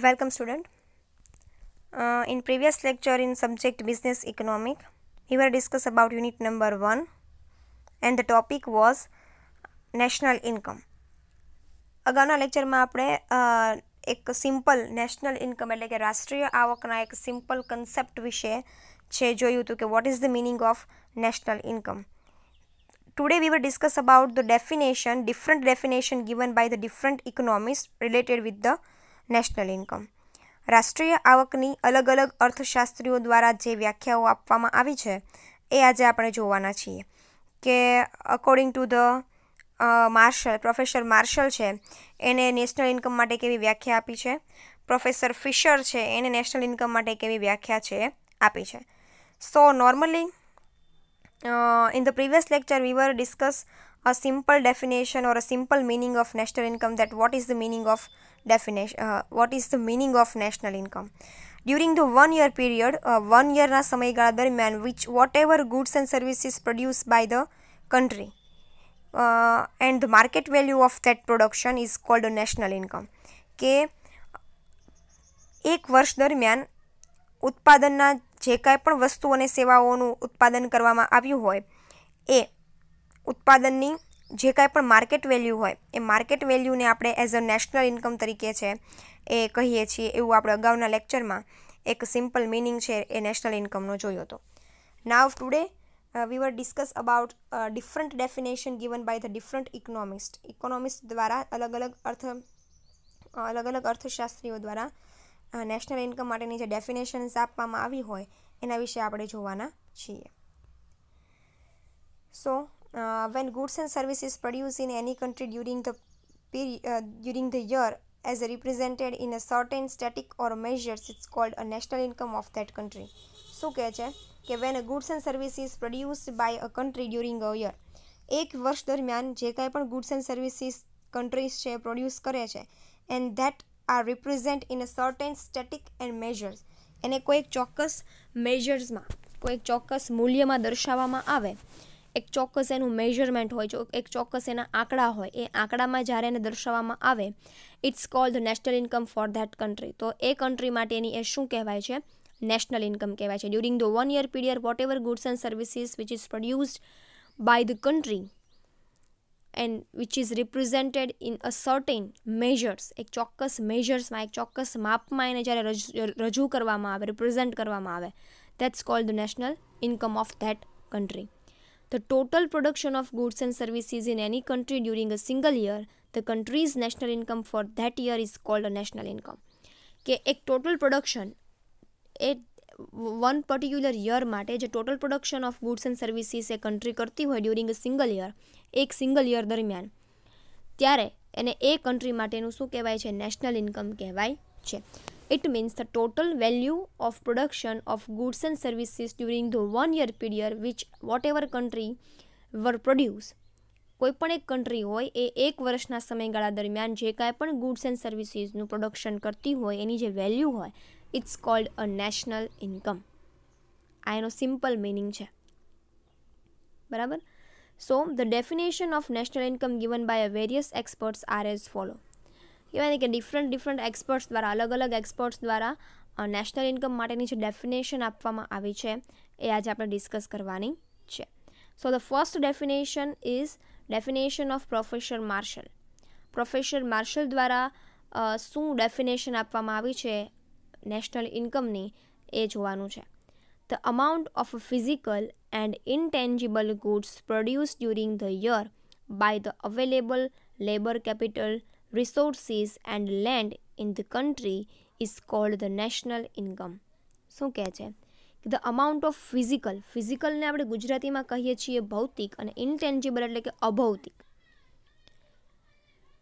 Welcome student. In previous lecture in subject business economic, we were discuss about unit number 1 and the topic was national income. અગાઉના લેક્ચરમાં આપણે એક simple national income એટલે કે રાષ્ટ્રીય આવકના એક સિમ્પલ કન્સેપ્ટ વિશે છે જોયું હતું કે what is the meaning of national income. Today we will discuss about the different definition given by the different economists related with the national income. રાષ્ટ્રીય આવકની અલગ અલગ અર્થશાસ્ત્રીઓ દ્વારા જે વ્યાખ્યાઓ આપવામાં આવી છે એ આજે આપણે જોવાના છીએ કે according to the professor Marshall છે એને નેશનલ ઇન્કમ માટે કેવી વ્યાખ્યા આપી છે, પ્રોફેસર ફિશર છે એને નેશનલ ઇન્કમ માટે કેવી વ્યાખ્યા છે આપી છે. સો normally in the previous lecture we were discuss a simple definition or a simple meaning of national income, that what is the meaning of national income. During the 1 year period, 1 year ના સમયગાળા દરમિયાન which whatever goods and services produced by the country and the market value of that production is called a national income. કે એક વર્ષ દરમિયાન ઉત્પાદનના જે કાંઈ પણ વસ્તુ અને સેવાઓનું ઉત્પાદન કરવામાં આવ્યું હોય એ ઉત્પાદનની જે કાંઈ પણ માર્કેટ વેલ્યુ હોય એ માર્કેટ વેલ્યુને આપણે એઝ અ નેશનલ ઇન્કમ તરીકે છે એ કહીએ છીએ. એવું આપણે અગાઉના લેક્ચરમાં એક સિમ્પલ મિનિંગ છે એ નેશનલ ઇન્કમનો જોયો હતો. નાવ today we will discuss about different definition given by the different economists દ્વારા અલગ અલગ અર્થશાસ્ત્રીઓ દ્વારા નેશનલ ઇન્કમ માટેની જે ડેફિનેશન્સ આપવામાં આવી હોય એના વિશે આપણે જોવાના છીએ. સો when goods and services produced in any country during the year as represented in a certain static or measures, it's called a national income of that country. શું કહે છે કે when a goods and services produced by a country during a year, એક વર્ષ દરમિયાન જે કાંઈ પણ goods and services countries છે પ્રોડ્યુસ કરે છે and that are represent in a certain static and measures, એને કોઈ ચોક્કસ મેજર્સમાં કોઈ ચોક્કસ મૂલ્યમાં દર્શાવવામાં આવે, એક ચોક્કસ એનું મેઝરમેન્ટ હોય, એક ચોક્કસ એના આંકડા હોય, એ આંકડામાં જ્યારે એને દર્શાવવામાં આવે it's called the national income for that country. તો એ કન્ટ્રી માટેની એ શું કહેવાય છે? નેશનલ ઇન્કમ કહેવાય છે. During the 1 year period whatever goods and services which is produced by the country and which is represented in a certain measures, એક ચોક્કસ મેજર્સમાં એક ચોક્કસ માપમાં એને જ્યારે રજૂ કરવામાં આવે, રિપ્રેઝેન્ટ કરવામાં આવે, that's called the national income of that country. The total production of goods and services in any country during a single year, the country's national income for that year is called a national income. કે એક total production એ one particular year માટે જે total production of goods and services A country કરતી હોય during a single year, એક single year દરમિયાન, ત્યારે એને એ કન્ટ્રી માટેનું શું કહેવાય છે? નેશનલ ઇન્કમ કહેવાય છે. It means the total value of production of goods and services during the 1 year period which whatever country were produced. કોઈ પણ એક કન્ટ્રી હોય એ એક વર્ષના સમયગાળા દરમિયાન જે કાંઈ પણ ગુડ્સ એન્ડ સર્વિસીસનું પ્રોડક્શન કરતી હોય એની જે વેલ્યુ હોય it's called a national income. આ એનો સિમ્પલ મિનિંગ છે. બરાબર. So the definition of national income given by various experts are as follow. કહેવાય ને કે ડિફરન્ટ એક્સપર્ટ્સ દ્વારા અલગ એક્સપર્ટ્સ દ્વારા નેશનલ ઇન્કમ માટેની જે ડેફિનેશન આપવામાં આવી છે એ આજે આપણે ડિસ્કસ કરવાની છે. So the first definition is definition of professor Marshall. Professor Marshall દ્વારા શું ડેફિનેશન આપવામાં આવી છે નેશનલ ઇન્કમની એ જોવાનું છે. The amount of physical and intangible goods produce during the year by the available labour capital resources and land in the country is called the national income. શું કહે છે? ધ અમાઉન્ટ ઓફ ફિઝિકલને આપણે ગુજરાતીમાં કહીએ છીએ ભૌતિક, અને ઇનટેન્જિબલ એટલે કે અભૌતિક.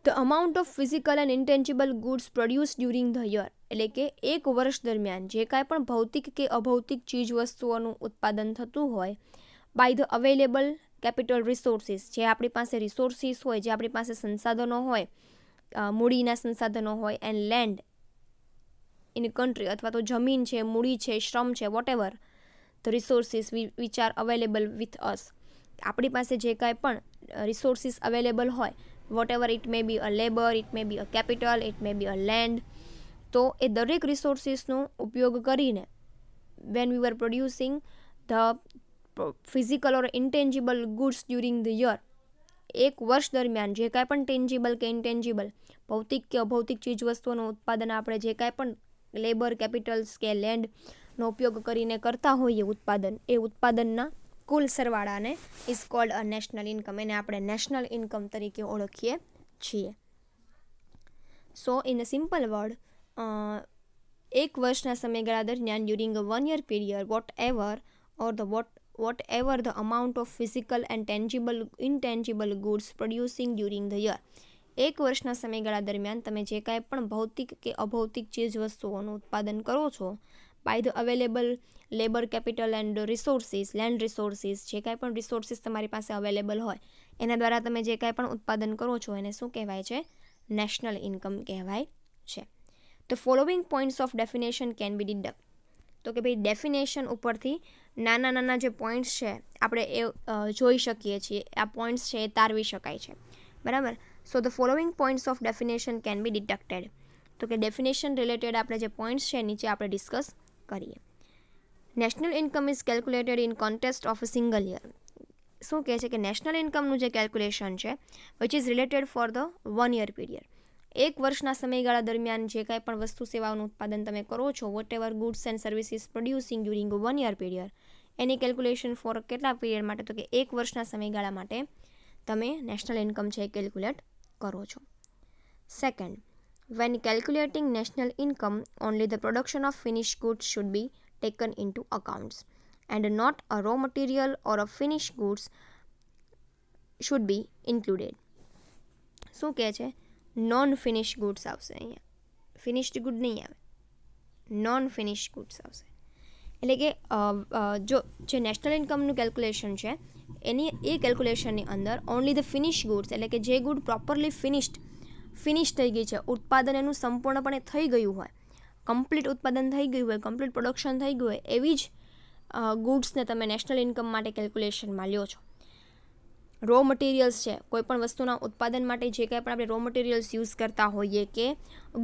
The amount of physical and intangible goods produce during the year એટલે કે એક વર્ષ દરમિયાન જે કાંઈ પણ ભૌતિક કે અભૌતિક ચીજ વસ્તુઓનું ઉત્પાદન થતું હોય by the available capital resources, જે આપણી પાસે રિસોર્સિસ હોય, જે આપણી પાસે સંસાધનો હોય, મૂડીના સંસાધનો હોય, એન્ડ લેન્ડ ઇન કન્ટ્રી, અથવા તો જમીન છે, મૂડી છે, શ્રમ છે, whatever the resources which are available with us, આપણી પાસે જે કાંઈ પણ રિસોર્સિસ અવેલેબલ હોય, whatever it may be a labour, it may be a capital, it may be a land, તો એ દરેક રિસોર્સિસનો ઉપયોગ કરીને when we were producing the physical or intangible goods during the year, એક વર્ષ દરમિયાન જે કાંઈ પણ ટેન્જિબલ કે ઇન્ટેન્જિબલ ભૌતિક કે અભૌતિક ચીજ વસ્તુઓનું ઉત્પાદન આપણે જે કાંઈ પણ લેબર કેપિટલ્સ કે લેન્ડનો ઉપયોગ કરીને કરતા હોઈએ ઉત્પાદન, એ ઉત્પાદનના કુલ સરવાળાને is called a national income. એને આપણે નેશનલ ઇન્કમ તરીકે ઓળખીએ છીએ. So in a simple word, એક વર્ષના સમયગાળા દરમિયાન during a 1 year period whatever the amount of physical and intangible goods producing during the year, એક વર્ષના સમયગાળા દરમિયાન તમે જે કાંઈ પણ ભૌતિક કે અભૌતિક ચીજ વસ્તુઓનું ઉત્પાદન કરો છો by the available labour capital and resources, land resources, જે કાંઈ પણ રિસોર્સિસ તમારી પાસે અવેલેબલ હોય એના દ્વારા તમે જે કાંઈ પણ ઉત્પાદન કરો છો એને શું કહેવાય છે? નેશનલ ઇન્કમ કહેવાય છે. The following points of definition can be deducted. તો કે ભાઈ ડેફિનેશન ઉપરથી નાના નાના જે પોઈન્ટ્સ છે આપણે એ જોઈ શકીએ છીએ. આ પોઈન્ટ્સ છે એ તારવી શકાય છે, બરાબર. So the following points of definition can be deducted. તો કે ડેફિનેશન રિલેટેડ આપણે જે પોઈન્ટ્સ છે નીચે આપણે ડિસ્કસ કરીએ. National income is calculated in context of a single year. શું કહે છે કે નેશનલ ઇન્કમનું જે કેલ્ક્યુલેશન છે which is related for the 1 year period. એક વર્ષના સમયગાળા દરમિયાન જે કાંઈ પણ વસ્તુ સેવાઓનું ઉત્પાદન તમે કરો છો whatever goods and services producing during 1 year period, એની કેલ્ક્યુલેશન ફોર કેટલા પીરિયડ માટે? તો કે એક વર્ષના સમયગાળા માટે તમે નેશનલ ઇન્કમ છે એ કેલ્ક્યુલેટ કરો છો. Second, when calculating national income only the production of finished goods should be taken into accounts and not a raw material or a finished goods should be included. શું કહે છે? Non finished goods આવશે અહીંયા, finished good નહીં આવે, non finished goods આવશે. એટલે કે જો જે નેશનલ ઇન્કમનું કેલ્ક્યુલેશન છે એની એ કેલ્ક્યુલેશનની અંદર ઓનલી ધ ફિનિશ ગુડ્સ, એટલે કે જે ગુડ પ્રોપરલી ફિનિશ થઈ ગઈ છે, ઉત્પાદન એનું સંપૂર્ણપણે થઈ ગયું હોય, કમ્પ્લીટ ઉત્પાદન થઈ ગયું હોય, કમ્પ્લીટ પ્રોડક્શન થઈ ગયું હોય એવી જ ગુડ્સને તમે નેશનલ ઇન્કમ માટે કેલ્ક્યુલેશનમાં લ્યો છો. રો મટીરિયલ્સ છે, કોઈપણ વસ્તુના ઉત્પાદન માટે જે કાંઈ પણ આપણે રો મટીરિયલ્સ યુઝ કરતા હોઈએ કે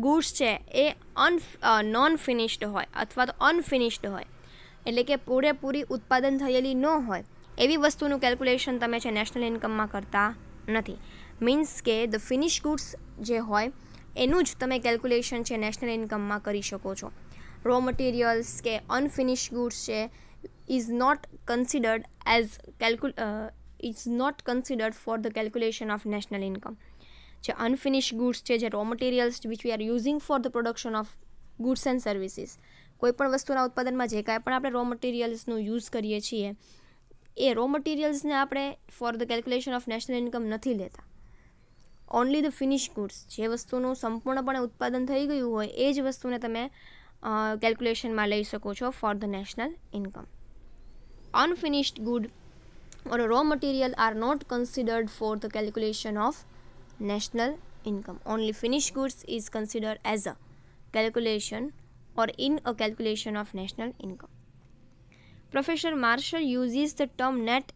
ગુડ્સ છે એ નોન ફિનિશ્ડ હોય અથવા તો અનફિનિશ્ડ હોય, એટલે કે પૂરેપૂરી ઉત્પાદન થયેલી ન હોય એવી વસ્તુનું કેલ્ક્યુલેશન તમે છે નેશનલ ઇન્કમમાં કરતા નથી. મીન્સ કે ધ ફિનિશ ગુડ્સ જે હોય એનું જ તમે કેલ્ક્યુલેશન છે નેશનલ ઇન્કમમાં કરી શકો છો. રો મટીરિયલ્સ કે અનફિનિશ ગુડ્સ છે is not considered for the calculation of national income. જે અનફિનિશ ગુડ્સ છે, જે raw materials which we are using for the production of goods and services, કોઈપણ વસ્તુના ઉત્પાદનમાં જે કાંઈ પણ આપણે રો મટીરિયલ્સનું યુઝ કરીએ છીએ એ રો મટીરિયલ્સને આપણે four the calculation of national income નથી લેતા. ઓનલી ધ ફિનિશ ગુડ્સ, જે વસ્તુનું સંપૂર્ણપણે ઉત્પાદન થઈ ગયું હોય એ જ વસ્તુને તમે કેલ્ક્યુલેશનમાં લઈ શકો છો for the national income. Unfinished good or raw material are not considered for the calculation of national income. Only finished goods is considered as a calculation or in a calculation of national income. Professor Marshall uses the term net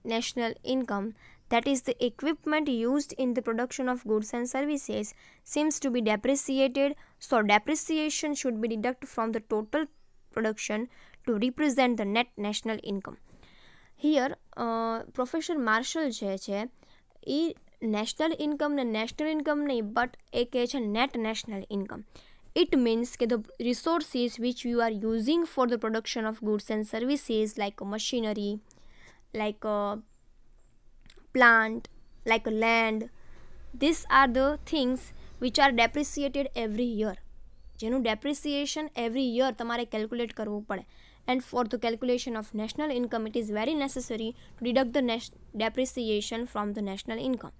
national income, that is the equipment used in the production of goods and services seems to be depreciated, so depreciation should be deducted from the total production to represent the net national income. Here professor Marshall જે છે એ national ઇન્કમને national income નહીં but એ કહે છે net national income. It means કે the resources which you are using for the production of goods and services like machinery, like plant, like land, these are the things which are depreciated every year, જેનું depreciation every year તમારે calculate કરવું પડે. And for the calculation of national income, it is very necessary to deduct the depreciation from the national income.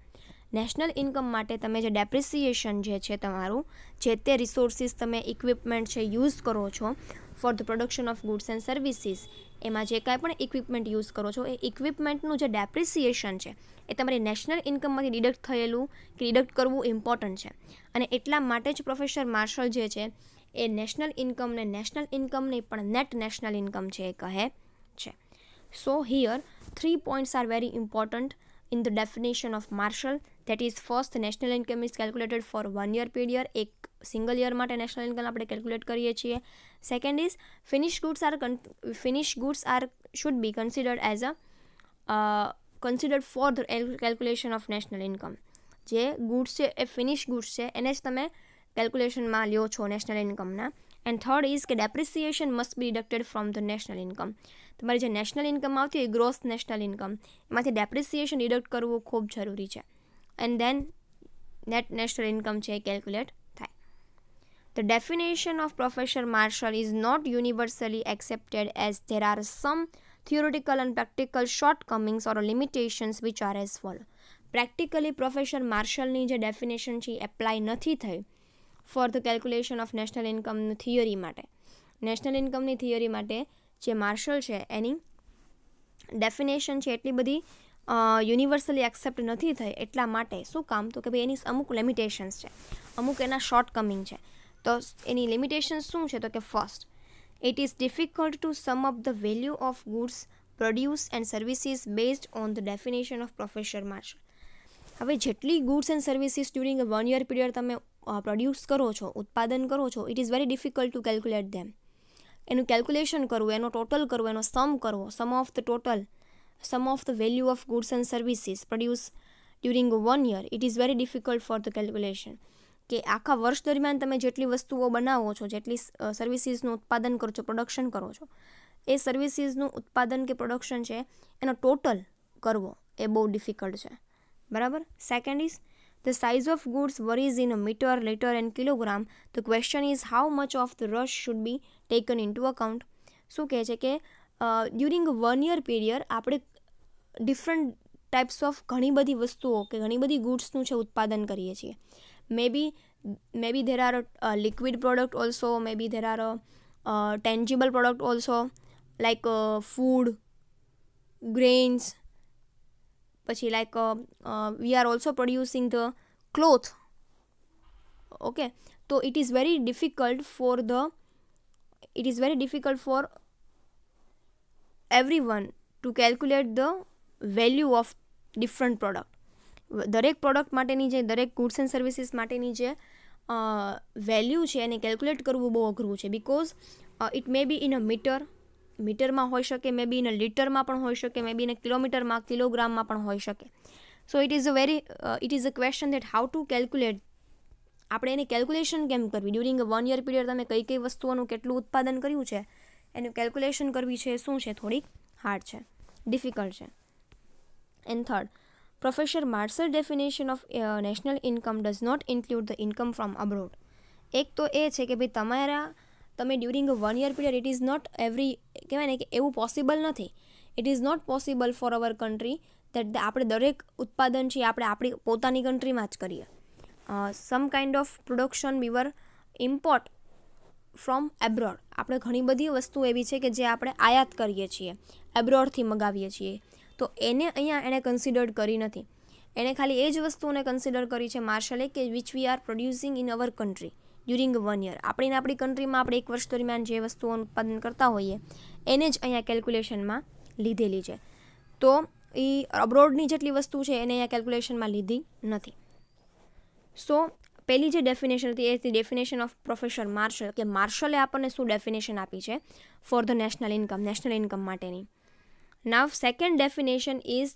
National income માટે તમે જે depreciation જે છે તમારું, જે તે રિસોર્સિસ તમે ઇક્વિપમેન્ટ છે યુઝ કરો છો for the production of goods and services, એમાં જે કાંઈ પણ ઇક્વિપમેન્ટ યુઝ કરો છો એ ઇક્વિપમેન્ટનું જે ડેપ્રિસિએશન છે એ તમારી નેશનલ ઇન્કમમાંથી ડિડક્ટ થયેલું કે ડિડક્ટ કરવું ઇમ્પોર્ટન્ટ છે. અને એટલા માટે જ પ્રોફેસર માર્શલ જે છે એ નેશનલ ઇન્કમને નેશનલ ઇન્કમ નહીં પણ નેટ નેશનલ ઇન્કમ છે એ કહે છે. સો here 3 points are very important in the definition of Marshall, That is, first, national income is calculated for 1 year period. એક સિંગલ યર માટે નેશનલ ઇન્કમ આપણે કેલ્ક્યુલેટ કરીએ છીએ. Second is finished goods are should be considered as a considered for the calculation of national income. જે goods છે એ finish goods છે એને જ તમે કેલ્ક્યુલેશનમાં લ્યો છો નેશનલ ઇન્કમના. એન્ડ થર્ડ ઇઝ કે depreciation must be deducted from the national income. તમારી જે નેશનલ ઇન્કમ આવતી હોય ગ્રોસ નેશનલ ઇન્કમ એમાંથી ડેપ્રિસિએશન ડિડક્ટ કરવું ખૂબ જરૂરી છે. And then net national income છે એ કેલ્ક્યુલેટ થાય. The definition of Professor Marshall is not universally accepted as there are some theoretical and practical shortcomings or limitations which are as follow. Practically professor માર્શલની જે definition છે એ apply નથી થઈ for the calculation of national ઇન્કમની theory માટે. National ઇન્કમની theory માટે જે માર્શલ છે એની ડેફિનેશન છે એટલી બધી યુનિવર્સલી એક્સેપ્ટ નથી થઈ. એટલા માટે શું કામ? તો કે ભાઈ એની અમુક લિમિટેશન્સ છે, અમુક એના શોર્ટકમિંગ છે. તો એની લિમિટેશન્સ શું છે? તો કે first, it is difficult to sum up the value of goods produce and services based on the definition of professor Marshall. હવે જેટલી goods and services during a 1 year period તમે પ્રોડ્યુસ કરો છો, ઉત્પાદન કરો છો, it is very difficult to calculate them. એનું calculation કરવું, એનો ટોટલ કરવો, એનો સમ કરવો, sum of the value of goods and services produce during 1 year, it is very difficult for the calculation. કે આખા વર્ષ દરમિયાન તમે જેટલી વસ્તુઓ બનાવો છો, જેટલી સર્વિસીસનું ઉત્પાદન કરો છો, પ્રોડક્શન કરો છો, એ સર્વિસીસનું ઉત્પાદન કે પ્રોડક્શન છે એનો ટોટલ કરવો એ બહુ ડિફિકલ્ટ છે. બરાબર. Second is the size of goods varies in metre, litre and kilogram. The question is how much of the rush should be taken in to account. શું કહે છે કે ડ્યુરિંગ 1 year પીરિયડ આપણે different types of ઘણી બધી વસ્તુઓ કે ઘણી બધી ગુડ્સનું છે ઉત્પાદન કરીએ છીએ. maybe there are liquid product also, maybe there are tangible product also, like food, grains. પછી like we are also producing the cloth. Okay, so it is very difficult for everyone to calculate the value of different product. દરેક product માટેની જે દરેક goods and services માટેની જે value છે એને calculate કરવું બહુ અઘરું છે. Because it may B in a મીટરમાં હોઈ શકે, મે બી ઇન અ લીટરમાં પણ હોઈ શકે, મે બી ઇન અ કિલોમીટરમાં, કિલોગ્રામમાં પણ હોઈ શકે. સો it is a question that how to calculate. આપણે એની કેલ્ક્યુલેશન કેમ કરવી? ડ્યુરિંગ અ 1 year પીરિયડ તમે કઈ કઈ વસ્તુઓનું કેટલું ઉત્પાદન કર્યું છે એનું કેલ્ક્યુલેશન કરવી છે શું છે? થોડીક હાર્ડ છે, ડિફિકલ્ટ છે. And third, Professor Marshall definition of national income does not include the income from abroad. એક તો એ છે કે ભાઈ તમે during a 1 year period it is not કહેવાય ને કે એવું પોસિબલ નથી. It is not possible for our country that આપણે દરેક ઉત્પાદન છે આપણે આપણી પોતાની કન્ટ્રીમાં જ કરીએ. Some kind of production we were import from abroad. આપણે ઘણી બધી વસ્તુ એવી છે કે જે આપણે આયાત કરીએ છીએ, એબ્રોડથી મગાવીએ છીએ. તો એને અહીંયા એણે કન્સિડર્ડ કરી નથી. એણે ખાલી એ જ વસ્તુઓને કન્સિડર કરી છે માર્શલે કે which we R producing in our country during 1 year. આપણી કન્ટ્રીમાં આપણે એક વર્ષ દરમિયાન જે વસ્તુઓનું ઉત્પાદન કરતા હોઈએ એને જ અહીંયા કેલ્ક્યુલેશનમાં લીધેલી છે. તો એ અબ્રોડની જેટલી વસ્તુ છે એને અહીંયા કેલ્ક્યુલેશનમાં લીધી નથી. સો પહેલી જે ડેફિનેશન હતી એ હતી ડેફિનેશન ઓફ પ્રોફેસર માર્શલ, કે માર્શલે આપણને શું ડેફિનેશન આપી છે ફોર ધ નેશનલ ઇન્કમ માટેની. Now second definition is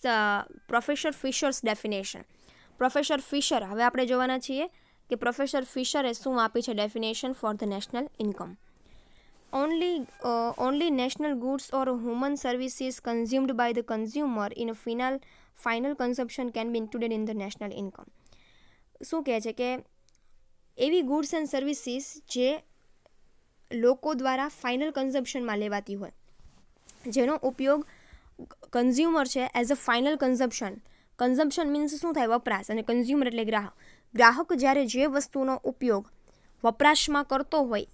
Professor Fisher's definition. Professor Fisher, હવે આપણે જોવાના છીએ કે પ્રોફેસર ફિશરે શું આપી છે definition four the national income. Only national goods or human services consumed by the consumer in a final consumption can be included in the national income. શું કહે છે કે એવી ગુડ્સ એન્ડ સર્વિસીસ જે લોકો દ્વારા ફાઇનલ કન્ઝમ્પશનમાં લેવાતી હોય, જેનો ઉપયોગ કન્ઝ્યુમર છે as a final consumption means શું થાય? વપરાશ. અને કન્ઝ્યુમર એટલે ગ્રાહક જ્યારે જે વસ્તુનો ઉપયોગ વપરાશમાં કરતો હોય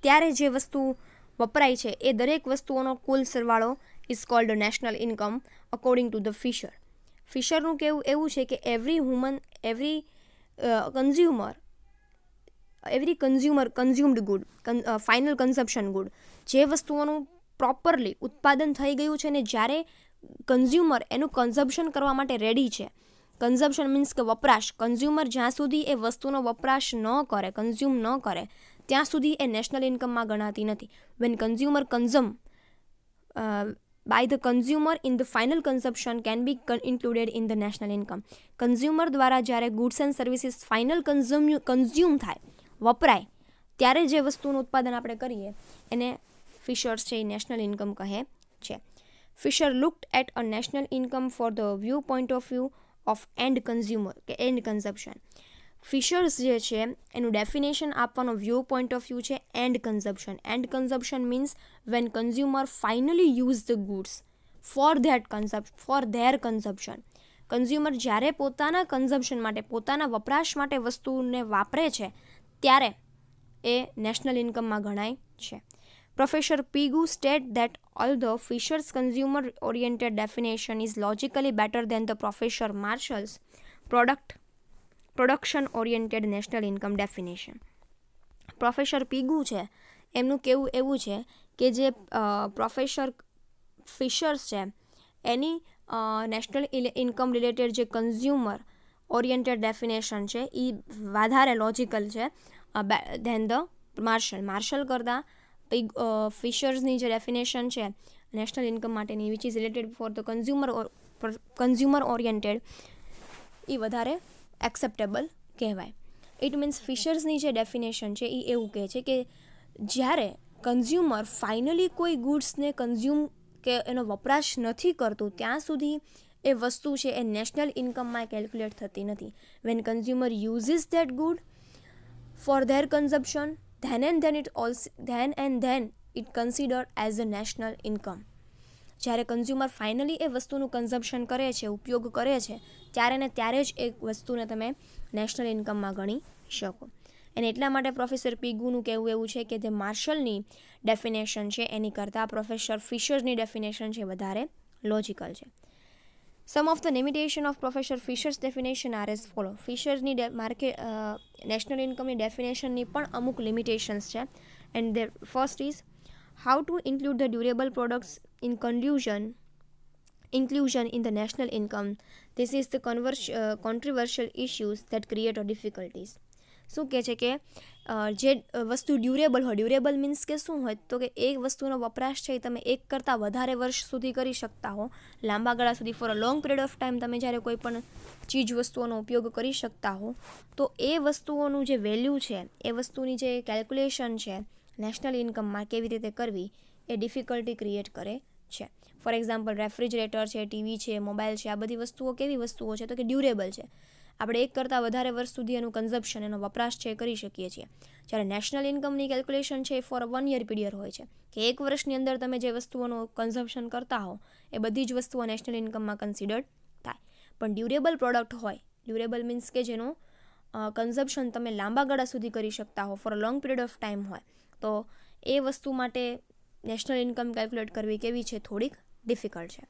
ત્યારે જે વસ્તુ વપરાય છે એ દરેક વસ્તુઓનો કુલ સરવાળો is called national income according to the Fisher. ફિશરનું કહેવું એવું છે કે every consumer consumed good, final consumption good, જે વસ્તુઓનું પ્રોપરલી ઉત્પાદન થઈ ગયું છે ને જ્યારે કન્ઝ્યુમર એનું કન્ઝમ્પશન કરવા માટે રેડી છે, કન્ઝમ્પશન મીન્સ કે વપરાશ. કન્ઝ્યુમર જ્યાં સુધી એ વસ્તુનો વપરાશ ન કરે, કન્ઝ્યુમ ન કરે, ત્યાં સુધી એ નેશનલ ઇન્કમમાં ગણાતી નથી. When consumer consume by the consumer in the final consumption can be included in the national income. Consumer દ્વારા જ્યારે goods and services final consume થાય, વપરાય, ત્યારે જે વસ્તુનું ઉત્પાદન આપણે કરીએ એને ફિશર્સ છે એ નેશનલ ઇન્કમ કહે છે. Fisher looked at a national income for the view point of view of end consumer કે એન્ડ કન્ઝમ્પશન. ફિશર્સ જે છે એનું ડેફિનેશન આપવાનો વ્યૂ પોઈન્ટ ઓફ વ્યૂ છે end consumption. End consumption means when consumer finally use the goods for their consumption. Consumer જ્યારે પોતાના consumption માટે, પોતાના વપરાશ માટે વસ્તુને વાપરે છે ત્યારે એ નેશનલ ઇન્કમમાં ગણાય છે. Professor Pigou state that although Fisher's consumer oriented definition is logically better than the professor Marshall's production oriented national income definition. Professor Pigou છે એમનું કહેવું એવું છે કે જે પ્રોફેસર ફિશર્સ છે એની નેશનલ ઇન્કમ રિલેટેડ જે કન્ઝ્યુમર ઓરિએન્ટેડ ડેફિનેશન છે એ વધારે લોજિકલ છે ધેન ધ માર્શલ કરતાં ફિશર્સની જે ડેફિનેશન છે નેશનલ ઇન્કમ માટેની which is related for the consumer oriented એ વધારે એક્સેપ્ટેબલ કહેવાય. ઇટ મીન્સ ફિશર્સની જે ડેફિનેશન છે એ એવું કહે છે કે જ્યારે કન્ઝ્યુમર ફાઇનલી કોઈ ગુડ્સને કન્ઝ્યુમ કે એનો વપરાશ નથી કરતું ત્યાં સુધી એ વસ્તુ છે એ નેશનલ ઇન્કમમાં કેલ્ક્યુલેટ થતી નથી. When consumer uses that good for their consumption then and then it considered as a national income. જ્યારે કન્ઝ્યુમર ફાઇનલી એ વસ્તુનું કન્ઝમ્પશન કરે છે, ઉપયોગ કરે છે, ત્યારે ને ત્યારે જ એ વસ્તુને તમે નેશનલ ઇન્કમમાં ગણી શકો. અને એટલા માટે પ્રોફેસર પીગુનું કહેવું એવું છે કે જે માર્શલની ડેફિનેશન છે એની કરતાં પ્રોફેસર ફિશર્સની ડેફિનેશન છે વધારે લોજિકલ છે. Some of the limitation of professor Fisher's definition are as follow. ફિશર્સની નેશનલ ઇન્કમની ડેફિનેશનની પણ અમુક લિમિટેશન્સ છે. And the first is how to include the durable products in inclusion in the national income. This is the controversial issues that create difficulties. શું કહે છે કે જે વસ્તુ ડ્યુરેબલ હોય, ડ્યુરેબલ મીન્સ કે શું હોય તો કે એક વસ્તુનો વપરાશ છે તમે એક કરતાં વધારે વર્ષ સુધી કરી શકતા હો, લાંબા ગાળા સુધી for a long period of time તમે જ્યારે કોઈ પણ ચીજ વસ્તુઓનો ઉપયોગ કરી શકતા હો તો એ વસ્તુઓનું જે વેલ્યુ છે, એ વસ્તુની જે કેલ્ક્યુલેશન છે નેશનલ ઇન્કમમાં કેવી રીતે કરવી એ ડિફિકલ્ટી ક્રિએટ કરે છે. ફોર એક્ઝામ્પલ રેફ્રિજરેટર છે, ટીવી છે, મોબાઈલ છે, આ બધી વસ્તુઓ કેવી વસ્તુઓ છે તો કે ડ્યુરેબલ છે. આપણે એક કરતાં વધારે વર્ષ સુધી એનું કન્ઝમ્પશન, એનો વપરાશ છે કરી શકીએ છીએ. જ્યારે નેશનલ ઇન્કમની કેલ્ક્યુલેશન છે એ ફોર અ 1 year પીરિયડ હોય છે કે એક વર્ષની અંદર તમે જે વસ્તુઓનું કન્ઝમ્પશન કરતા હો એ બધી જ વસ્તુઓ નેશનલ ઇન્કમમાં કન્સિડર્ડ થાય. પણ ડ્યુરેબલ પ્રોડક્ટ હોય, ડ્યુરેબલ મીન્સ કે જેનું કન્ઝમ્પશન તમે લાંબા ગાળા સુધી કરી શકતા હો, for a long period of time હોય, તો એ વસ્તુ માટે નેશનલ ઇન્કમ કેલ્ક્યુલેટ કરવી કેવી છે, થોડીક ડિફિકલ્ટ છે.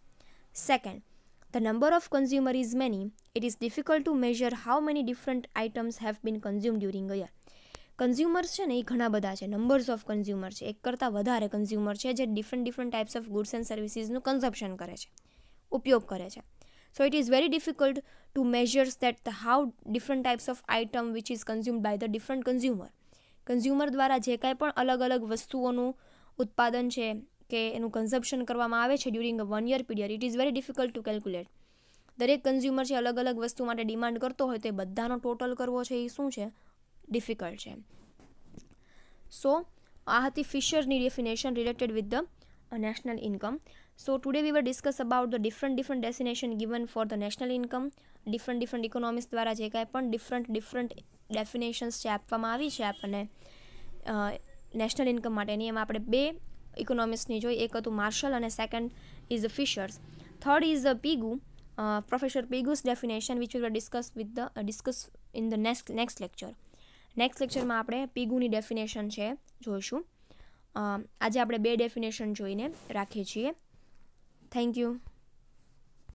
Second, the number of consumer is many, it is difficult to measure how many different items have been consumed during a year. Consumers છે ને એ ઘણા બધા છે, નંબર્સ ઓફ કન્ઝ્યુમર છે, એક કરતાં વધારે કન્ઝ્યુમર છે જે different types of goods and સર્વિસીસનું કન્ઝમ્પશન કરે છે, ઉપયોગ કરે છે. So it is very difficult to measure that how different types of item which is consumed by the different consumer. Consumer દ્વારા જે કાંઈ પણ અલગ અલગ વસ્તુઓનું ઉત્પાદન છે કે એનું કન્ઝમ્પશન કરવામાં આવે છે during a 1 year period, it is very difficult to calculate. દરેક કન્ઝ્યુમર છે અલગ અલગ વસ્તુ માટે ડિમાન્ડ કરતો હોય તો એ બધાનો ટોટલ કરવો છે એ શું છે, ડિફિકલ્ટ છે. સો આ હતી ફિશરની definition related with the national income. So today we will discuss about the different definition given for the national income. Different economics દ્વારા જે કાંઈ પણ ડિફરન્ટ ડેફિનેશન્સ છે આપવામાં આવી છે આપણને નેશનલ ઇન્કમ માટેની, એમાં આપણે 2 ઇકોનોમિક્સની જોઈ. એક હતું માર્શલ અને second is Fisher's. Third is Pigou, professor Pigou's definition which will discuss in the next lecture. Next લેક્ચરમાં આપણે પીગુની ડેફિનેશન છે જોઈશું. આજે આપણે 2 ડેફિનેશન જોઈને રાખીએ છીએ. Thank you.